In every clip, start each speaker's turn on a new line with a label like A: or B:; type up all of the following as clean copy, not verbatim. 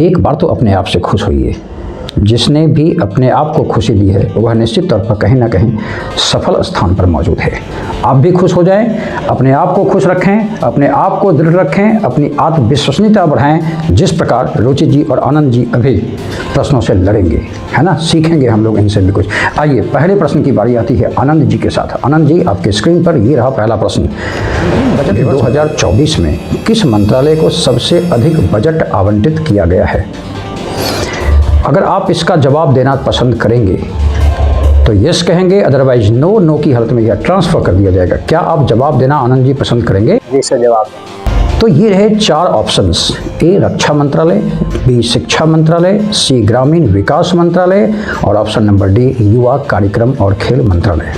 A: एक बार तो अपने आप से खुश होइए। जिसने भी अपने आप को खुशी दी है वह निश्चित तौर पर कहीं ना कहीं सफल स्थान पर मौजूद है। आप भी खुश हो जाएं, अपने आप को खुश रखें, अपने आप को दृढ़ रखें, अपनी आत्मविश्वसनीयता बढ़ाएं। जिस प्रकार रुचि जी और आनंद जी अभी प्रश्नों से लड़ेंगे, है ना, सीखेंगे हम लोग इनसे भी कुछ। आइए पहले प्रश्न की बारी आती है आनंद जी के साथ। आनंद जी, आपके स्क्रीन पर ये रहा पहला प्रश्न। बजट 2024 में किस मंत्रालय को सबसे अधिक बजट आवंटित किया गया है? अगर आप इसका जवाब देना पसंद करेंगे तो यस कहेंगे, अदरवाइज नो। नो की हालत में यह ट्रांसफर कर दिया जाएगा। क्या आप जवाब देना आनंद जी पसंद करेंगे?
B: जी सर, जवाब।
A: तो ये रहे 4 ऑप्शंस। ए रक्षा मंत्रालय, बी शिक्षा मंत्रालय, सी ग्रामीण विकास मंत्रालय और ऑप्शन नंबर डी युवा कार्यक्रम और खेल मंत्रालय।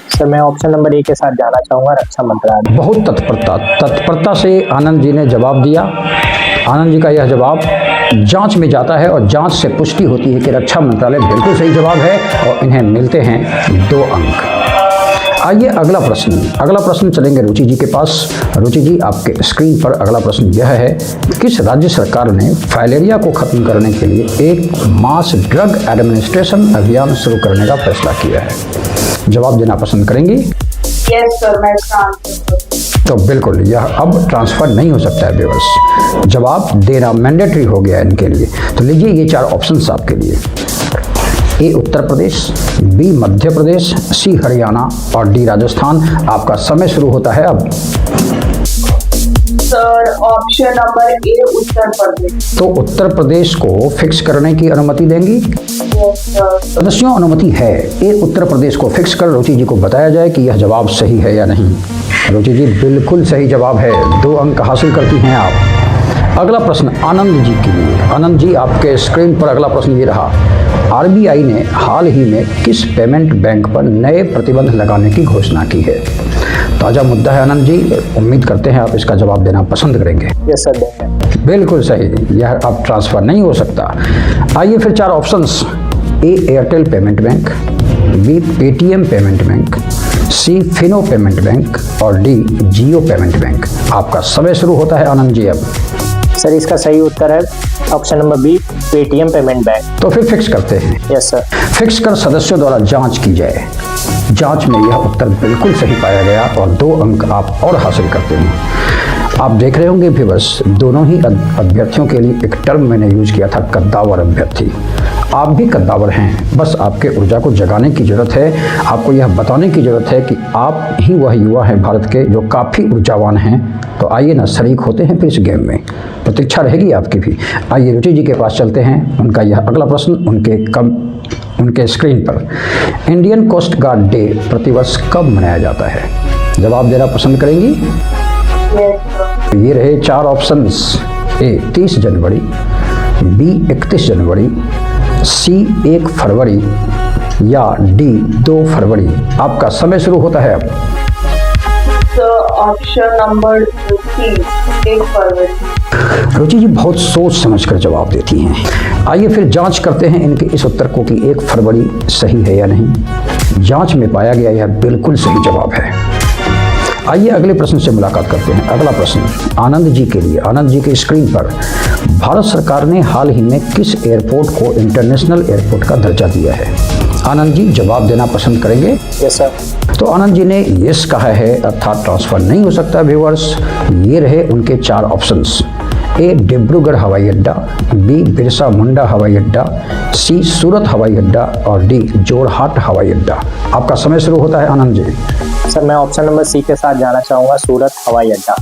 B: सर मैं ऑप्शन नंबर ए के साथ जाना चाहूँगा, रक्षा मंत्रालय।
A: बहुत तत्परता से आनंद जी ने जवाब दिया। आनंद जी का यह जवाब जांच में जाता है और जांच से पुष्टि होती है कि रक्षा मंत्रालय बिल्कुल सही जवाब है और इन्हें मिलते हैं 2 अंक। आइए अगला प्रश्न चलेंगे रुचि जी के पास। रुचि जी, आपके स्क्रीन पर अगला प्रश्न यह है, किस राज्य सरकार ने फाइलेरिया को खत्म करने के लिए एक मास ड्रग एडमिनिस्ट्रेशन अभियान शुरू करने का फैसला किया है? जवाब देना पसंद करेंगे?
C: यस सर, मैं इसका आंसर।
A: तो बिल्कुल यह अब ट्रांसफर नहीं हो सकता है व्यूअर्स। जवाब देना मैंडेटरी हो गया इनके लिए। तो लीजिए ये 4 ऑप्शंस आपके लिए। ए उत्तर प्रदेश, बी मध्य प्रदेश, सी हरियाणा और डी राजस्थान। आपका समय शुरू होता है अब।
C: Sir option number A Uttar Pradesh.
A: तो उत्तर प्रदेश को फिक्स करने की अनुमति देंगी?
C: Yes sir.
A: सदस्यों, अनुमति है। ए उत्तर प्रदेश को फिक्स कर रुचि जी को बताया जाए कि यह जवाब सही है या नहीं। रुचि जी, बिल्कुल सही जवाब है। 2 अंक हासिल करती हैं आप। अगला प्रश्न आनंद जी के लिए। आनंद जी, आपके स्क्रीन पर अगला प्रश्न ये रहा, आरबीआई ने हाल ही में किस पेमेंट बैंक पर नए प्रतिबंध लगाने की घोषणा की है? ताज़ा मुद्दा है आनंद जी, उम्मीद करते हैं आप इसका जवाब देना पसंद करेंगे।
B: यस सर, देंगे।
A: बिल्कुल सही, यह अब ट्रांसफर नहीं हो सकता। आइए फिर 4 options. A Airtel payment bank, B Paytm payment bank, C Fino payment bank और डी जियो पेमेंट बैंक। आपका समय शुरू होता है आनंद जी अब।
B: सर इसका सही उत्तर है option number B, Paytm payment bank.
A: तो फिर फिक्स करते हैं।
B: Yes sir.
A: फिक्स कर सदस्यों द्वारा जांच की जाए। जांच में यह उत्तर बिल्कुल सही पाया गया और 2 अंक आप और हासिल करते हैं। आप देख रहे होंगे व्यूअर्स, दोनों ही अभ्यर्थियों के लिए एक टर्म मैंने यूज किया था, कद्दावर अभ्यर्थी। आप भी कद्दावर हैं, बस आपके ऊर्जा को जगाने की जरूरत है। आपको यह बताने की जरूरत है कि आप ही वह युवा हैं भारत के जो काफ़ी ऊर्जावान हैं। तो आइए ना, शरीक होते हैं फिर इस गेम में। प्रतीक्षा रहेगी आपकी भी। आइए रुचि जी के पास चलते हैं। उनका यह अगला प्रश्न उनके स्क्रीन पर। इंडियन कोस्ट गार्ड डे प्रतिवर्ष कब मनाया जाता है? जवाब देना पसंद करेंगी?
C: Yes sir.
A: ये रहे 4 ऑप्शंस। ए 30 जनवरी, बी 31 जनवरी, सी 1 फरवरी या डी 2 फरवरी। आपका समय शुरू होता है अब।
C: ऑप्शन नंबर सी 1 फरवरी।
A: रुचि जी बहुत सोच समझकर जवाब देती हैं। आइए फिर जांच करते हैं इनके इस उत्तर को कि 1 फरवरी सही है या नहीं। जांच में पाया गया यह बिल्कुल सही जवाब है। आइए अगले प्रश्न से मुलाकात करते हैं। अगला प्रश्न आनंद जी के लिए। आनंद जी के स्क्रीन पर, भारत सरकार ने हाल ही में किस एयरपोर्ट को इंटरनेशनल एयरपोर्ट का दर्जा दिया है? आनंद जी, जवाब देना पसंद करेंगे?
B: Yes sir.
A: तो आनंद जी ने यस कहा है, अर्थात ट्रांसफर नहीं हो सकता व्यूअर्स। ये रहे उनके 4 ऑप्शंस। ए डिब्रूगढ़ हवाई अड्डा, बी बिरसा मुंडा हवाई अड्डा, सी सूरत हवाई अड्डा और डी जोरहाट हवाई अड्डा। आपका समय शुरू होता है आनंद जी।
B: सर मैं ऑप्शन नंबर सी के साथ जाना चाहूँगा, सूरत हवाई अड्डा।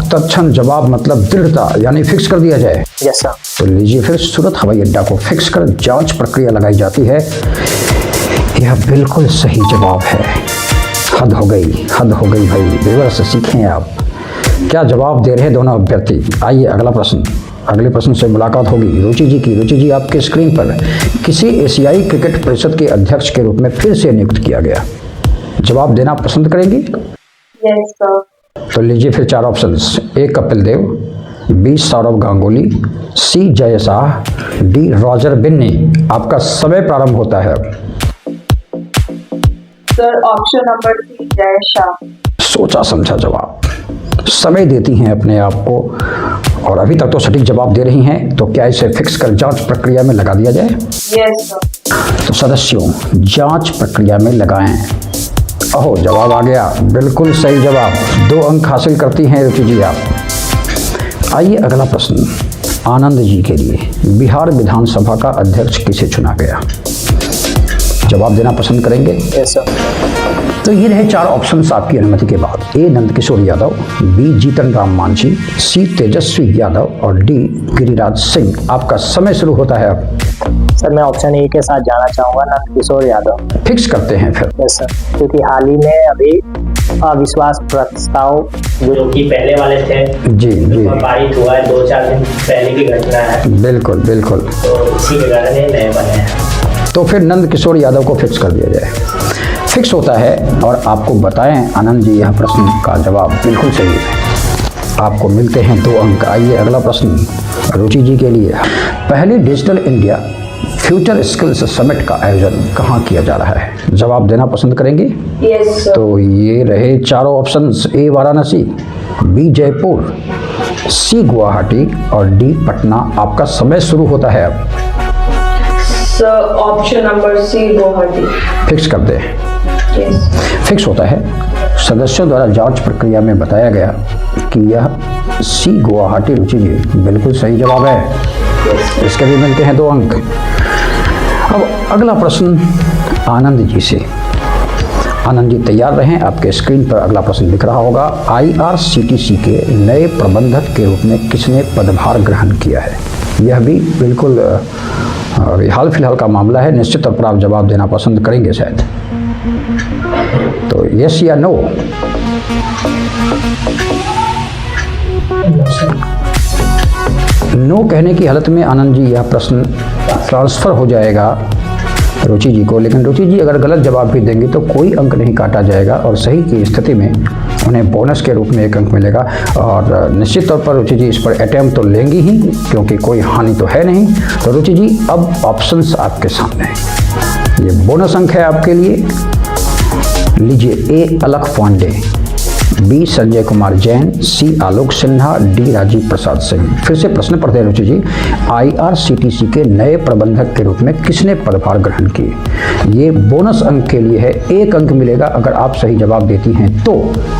A: तत्क्षण जवाब मतलब दृढ़ता, यानी फिक्स कर दिया जाए।
B: Yes sir.
A: तो लीजिए फिर सूरत हवाई अड्डा को फिक्स कर जांच प्रक्रिया लगाई जाती है। यह बिल्कुल सही जवाब है। हद हो गई भाई, व्यूअर्स से सीखें आप। क्या जवाब दे रहे हैं दोनों अभ्यर्थी। आइए अगला प्रश्न। अगले प्रश्न से मुलाकात होगी रुचि जी की। रुचि जी, आपके स्क्रीन पर किसी एशियाई क्रिकेट परिषद के अध्यक्ष के रूप में फिर से नियुक्त किया गया। जवाब देना पसंद करेंगी?
C: Yes sir.
A: तो लीजिए फिर 4 ऑप्शंस। ए कपिल देव, बी सौरव गांगुली, सी जय शाह, डी रॉजर बिन्नी। आपका समय प्रारंभ होता है।
C: Sir option number C Jay Shah.
A: सोचा समझा जवाब। समय देती हैं अपने आप को और अभी तक तो सटीक जवाब दे रही हैं, तो क्या इसे फिक्स कर जांच प्रक्रिया में लगा दिया जाए?
C: Yes, sir.
A: तो सदस्यों, जांच प्रक्रिया में लगाएं। ओहो, जवाब आ गया, बिल्कुल सही जवाब। 2 अंक हासिल करती हैं रुचि जी आप। आइए अगला प्रश्न आनंद जी के लिए। बिहार विधानसभा का अध्यक्ष किसे चुना गया? जवाब देना पसंद करेंगे?
B: Yes sir.
A: तो ये रहे 4 ऑप्शंस आपकी अनुमति के बाद। ए नंदकिशोर यादव, बी जीतन राम मांझी, सी तेजस्वी यादव और डी गिरिराज सिंह। आपका समय शुरू होता है अब।
B: सर मैं ऑप्शन ए के साथ जाना चाहूँगा, नंदकिशोर यादव।
A: फिक्स करते हैं फिर।
B: यस सर, क्योंकि हाल ही में अभी अविश्वास प्रस्ताव जो कि पहले वाले थे
A: जी जी,
B: पारित हुआ है, 2-4 दिन पहले की घटना है,
A: बिल्कुल बिल्कुल।
B: तो इसी के कारण ये नए बने हैं।
A: तो फिर नंदकिशोर यादव को फिक्स कर दिया जाए। फिक्स होता है और आपको बताएं आनंद जी, यह प्रश्न का जवाब बिल्कुल सही है। आपको मिलते हैं 2 अंक। आइए अगला प्रश्न रुचि जी के लिए। पहले digital India future skills summit का आयोजन कहाँ किया जा रहा है? जवाब देना पसंद करेंगे?
C: Yes, sir.
A: तो ये रहे 4 ऑप्शंस। ए वाराणसी, बी जयपुर, सी गुवाहाटी और डी पटना। आपका समय शुरू होता है अब।
C: Sir, option number C, Guwahati.
A: Fix कर दें।
C: Yes.
A: फिक्स होता है। सदस्यों द्वारा जांच प्रक्रिया में बताया गया कि यह सी गुवाहाटी रुचि जी बिल्कुल सही जवाब है। इसके भी मिलते हैं 2 अंक। अब अगला प्रश्न आनंद जी से। आनंद जी तैयार रहें, आपके स्क्रीन पर अगला प्रश्न दिख रहा होगा। IRCTC के नए प्रबंधक के रूप में किसने पदभार ग्रहण किया है? यह भी बिल्कुल हाल फिलहाल का मामला है। निश्चित तौर पर आप जवाब देना पसंद करेंगे शायद। तो यस या नो? नो कहने की हालत में आनंद जी यह प्रश्न ट्रांसफ़र हो जाएगा रुचि जी को। लेकिन रुचि जी अगर गलत जवाब भी देंगे तो कोई अंक नहीं काटा जाएगा और सही की स्थिति में उन्हें बोनस के रूप में 1 अंक मिलेगा। और निश्चित तौर पर रुचि जी इस पर अटैम्प्ट तो लेंगी ही, क्योंकि कोई हानि तो है नहीं। तो रुचि जी अब ऑप्शंस आपके सामने हैं। ये बोनस अंक है आपके लिए। लीजिए, ए अलख पांडे, बी संजय कुमार जैन, सी आलोक सिन्हा, डी राजीव प्रसाद सिंह। फिर से प्रश्न पढ़ते हैं रुचि जी। IRCTC के नए प्रबंधक के रूप में किसने पदभार ग्रहण किए? ये बोनस अंक के लिए है। 1 अंक मिलेगा अगर आप सही जवाब देती हैं तो।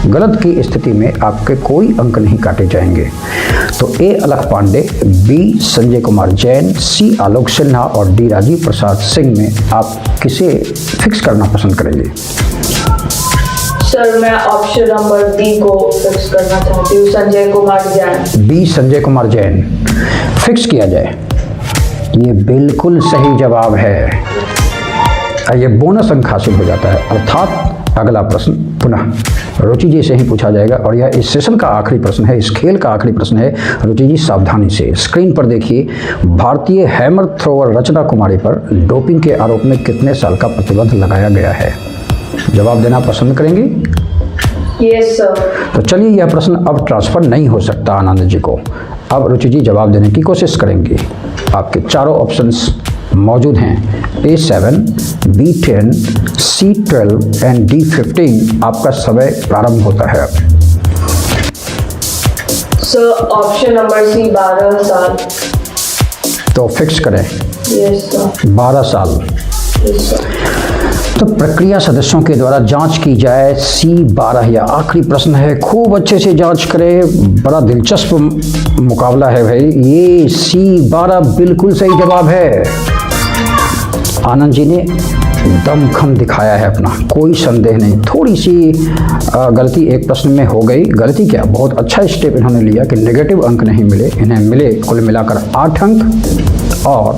A: गलत की स्थिति में आपके कोई अंक नहीं काटे जाएंगे। तो ए अलख पांडे, बी संजय कुमार जैन, सी आलोक सिन्हा और डी राजीव प्रसाद सिंह में आप किसे फिक्स करना पसंद करेंगे?
C: सर मैं ऑप्शन नंबर बी को फिक्स करना चाहती हूँ, संजय कुमार जैन।
A: बी संजय कुमार जैन फिक्स किया जाए। ये बिल्कुल सही जवाब है। ये बोनस अंक हासिल हो जाता है। अर्थात अगला प्रश्न पुनः रुचि जी से ही पूछा जाएगा और यह इस सेशन का आखिरी प्रश्न है, इस खेल का आखिरी प्रश्न है। रुचि जी सावधानी से स्क्रीन पर देखिए। भारतीय हैमर थ्रोवर रचना कुमारी पर डोपिंग के आरोप में कितने साल का प्रतिबंध लगाया गया है? जवाब देना पसंद करेंगे?
C: Yes sir.
A: तो चलिए, यह प्रश्न अब ट्रांसफर नहीं हो सकता आनंद जी को। अब रुचि जी जवाब देने की कोशिश करेंगे। आपके 4 ऑप्शंस मौजूद हैं। A7, B10, C12 and D15। आपका समय प्रारंभ होता है अब।
C: सर ऑप्शन नंबर सी 12 साल।
A: तो फिक्स करें।
C: Yes sir.
A: 12 साल।
C: Yes sir.
A: तो प्रक्रिया सदस्यों के द्वारा जांच की जाए। C12 यह आखिरी प्रश्न है। खूब अच्छे से जांच करें। बड़ा दिलचस्प मुकाबला है भाई। ये C12 बिल्कुल सही जवाब है। आनंद जी ने दमखम दिखाया है अपना, कोई संदेह नहीं। थोड़ी सी गलती एक प्रश्न में हो गई। गलती क्या, बहुत अच्छा स्टेप इन्होंने लिया कि नेगेटिव अंक नहीं मिले। इन्हें मिले कुल मिलाकर 8 अंक और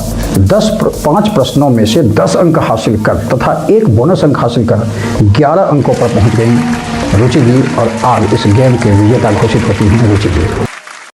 A: 5 प्रश्नों में से 10 अंक हासिल कर तथा 1 बोनस अंक हासिल कर 11 अंकों पर पहुंच गई रुचि जी और आज इस गेम के विजेता घोषित होती हैं रुचि जी।